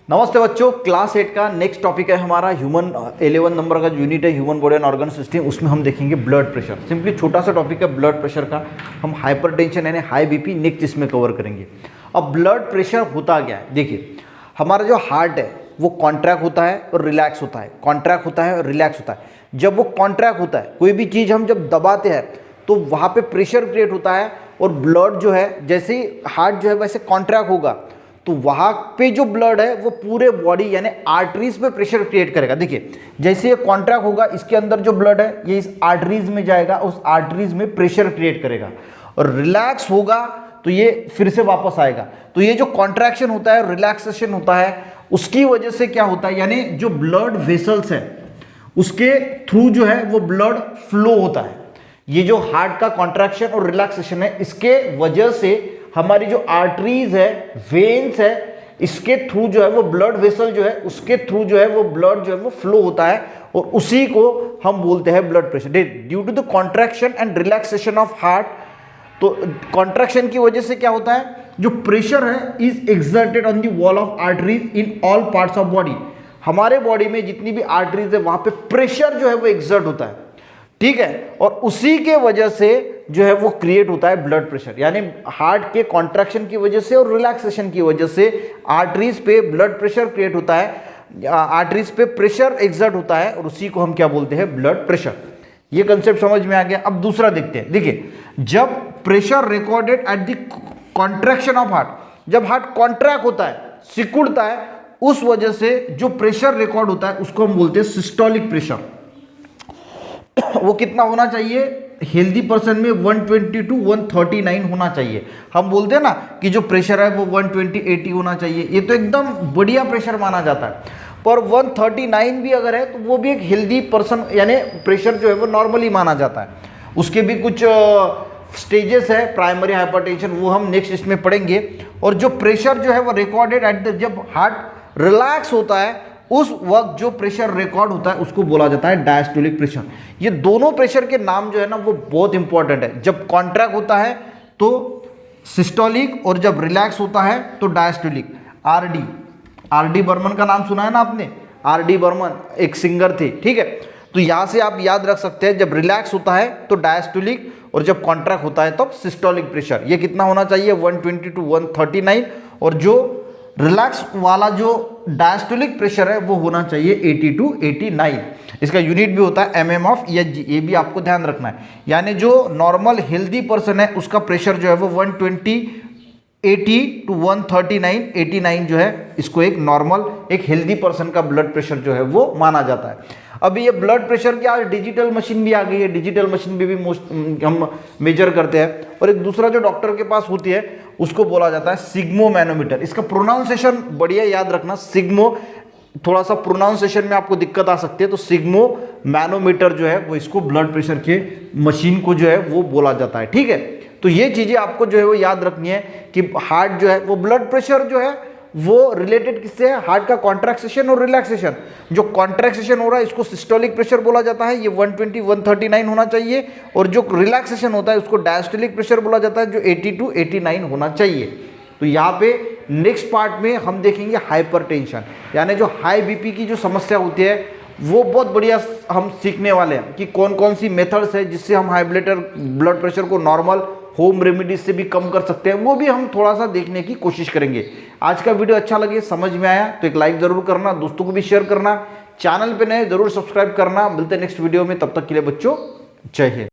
नमस्ते बच्चों, क्लास 8 का नेक्स्ट टॉपिक है हमारा ह्यूमन 11 नंबर का जो यूनिट है human body and organ system. उसमें हम देखेंगे ब्लड प्रेशर। सिंपली छोटा सा टॉपिक है ब्लड प्रेशर का। हम हाइपरटेंशन यानी हाई बीपी नेक्स्ट इसमें कवर करेंगे। अब ब्लड प्रेशर होता क्या है, देखिए हमारा जो हार्ट है वो कॉन्ट्रैक्ट होता है और रिलैक्स होता है, कॉन्ट्रैक्ट होता है और रिलैक्स होता है। जब वो कॉन्ट्रैक्ट होता है, कोई भी चीज़ हम जब दबाते हैं तो वहाँ पे प्रेशर क्रिएट होता है और ब्लड जो है जैसे ही हार्ट जो है वैसे कॉन्ट्रैक्ट होगा तो वहाँ पे जो ब्लड है वो पूरे बॉडी यानी आर्टरीज पे प्रेशर क्रिएट करेगा। देखिए जैसे ये कॉन्ट्रैक्ट होगा, इसके अंदर जो ब्लड है ये इस आर्टरीज में जाएगा, उस आर्टरीज में प्रेशर क्रिएट करेगा। और रिलैक्स होगा तो ये फिर से वापस आएगा। तो ये जो कॉन्ट्रैक्शन होता है, रिलैक्सेशन होता है, उसकी वजह से क्या होता है, यानी जो ब्लड वेसल्स है उसके थ्रू जो है वो ब्लड फ्लो होता है। ये जो हार्ट का कॉन्ट्रैक्शन और रिलैक्सेशन है, इसके वजह से हमारी जो आर्टरीज है, वेन्स है, इसके थ्रू जो है वो ब्लड वेसल जो है उसके थ्रू जो है वो ब्लड जो है वो फ्लो होता है और उसी को हम बोलते हैं blood pressure. Due to the contraction and relaxation of heart, तो कॉन्ट्रैक्शन की वजह से क्या होता है, जो प्रेशर है is exerted on the wall of arteries in all parts of body. हमारे बॉडी में जितनी भी आर्टरीज है वहां पे प्रेशर जो है वो एक्सर्ट होता है, ठीक है, और उसी के वजह से जो है वो क्रिएट होता है ब्लड प्रेशर। यानी हार्ट के कॉन्ट्रैक्शन की वजह से और रिलैक्सेशन की वजह से आर्टरीज पे ब्लड प्रेशर क्रिएट होता है, आर्टरीज पे प्रेशर एक्सर्ट होता है और उसी को हम क्या बोलते हैं, ब्लड प्रेशर। ये कंसेप्ट समझ में आ गया। अब दूसरा देखते हैं। देखिए जब pressure recorded at the contraction of heart, जब हार्ट कॉन्ट्रैक्ट होता है, सिकुड़ता है, उस वजह से जो प्रेशर रिकॉर्ड होता है उसको हम बोलते हैं सिस्टोलिक प्रेशर। वो कितना होना चाहिए, हेल्दी पर्सन में 120 टू 139 होना चाहिए। हम बोलते हैं ना कि जो प्रेशर है वो 120-80 होना चाहिए, ये तो एकदम बढ़िया प्रेशर माना जाता है। पर 139 भी अगर है तो वो भी एक हेल्दी पर्सन यानी प्रेशर जो है वो नॉर्मली माना जाता है। उसके भी कुछ स्टेजेस है, प्राइमरी हाइपरटेंशन, वो हम नेक्स्ट इसमें पढ़ेंगे। और जो प्रेशर जो है वो रिकॉर्डेड एट द, जब हार्ट रिलैक्स होता है उस वक्त जो प्रेशर रिकॉर्ड होता है उसको बोला जाता है डायस्टोलिक प्रेशर। ये दोनों प्रेशर के नाम जो है ना वो बहुत इंपॉर्टेंट है। जब कॉन्ट्रैक्ट होता है तो सिस्टोलिक और जब रिलैक्स होता है तो डायस्टोलिक। आर डी बर्मन का नाम सुना है ना आपने, आर डी बर्मन एक सिंगर थे, ठीक है। तो यहां से आप याद रख सकते हैं, जब रिलैक्स होता है तो डायस्टोलिक और जब कॉन्ट्रैक्ट होता है तब सिस्टोलिक प्रेशर। ये कितना होना चाहिए, 120 टू 139, और जो रिलैक्स वाला जो डायस्टोलिक प्रेशर है वो होना चाहिए 80 टू 89। इसका यूनिट भी होता है mm ऑफ EHG, ये भी आपको ध्यान रखना है। यानी जो नॉर्मल हेल्दी पर्सन है उसका प्रेशर जो है वो 120, 80 टू 139, 89 जो है, इसको एक नॉर्मल एक हेल्दी पर्सन का ब्लड प्रेशर जो है वो माना जाता है। अभी ये ब्लड प्रेशर की आज डिजिटल मशीन भी आ गई है, डिजिटल मशीन में भी हम मेजर करते हैं। और एक दूसरा जो डॉक्टर के पास होती है उसको बोला जाता है सिग्मो मैनोमीटर। इसका प्रोनाउंसिएशन बढ़िया याद रखना, सिग्मो, थोड़ा सा प्रोनाउंसिएशन में आपको दिक्कत आ सकती है, तो सिग्मो मैनोमीटर जो है वो इसको ब्लड प्रेशर के मशीन को जो है वो बोला जाता है, ठीक है। तो ये चीजें आपको जो है वो याद रखनी है कि हार्ट जो है वो ब्लड प्रेशर जो है वो रिलेटेड किससे है, हार्ट का कॉन्ट्रैक्शन और रिलैक्सेशन। जो कॉन्ट्रैक्शन हो रहा है इसको सिस्टोलिक प्रेशर बोला जाता है, ये 120, 139 होना चाहिए, और जो रिलैक्सेशन होता है उसको डायस्टोलिक प्रेशर बोला जाता है, जो 80 टू 89 होना चाहिए। तो यहाँ पे नेक्स्ट पार्ट में हम देखेंगे हाइपरटेंशन, यानी जो हाई बीपी की जो समस्या होती है वो बहुत बढ़िया हम सीखने वाले हैं कि कौन कौन सी मेथड्स है जिससे हम हाई ब्लड प्रेशर को नॉर्मल होम रेमेडीज से भी कम कर सकते हैं, वो भी हम थोड़ा सा देखने की कोशिश करेंगे। आज का वीडियो अच्छा लगे, समझ में आया तो एक लाइक जरूर करना, दोस्तों को भी शेयर करना, चैनल पे नए जरूर सब्सक्राइब करना। मिलते हैं नेक्स्ट वीडियो में, तब तक के लिए बच्चों जय हिंद।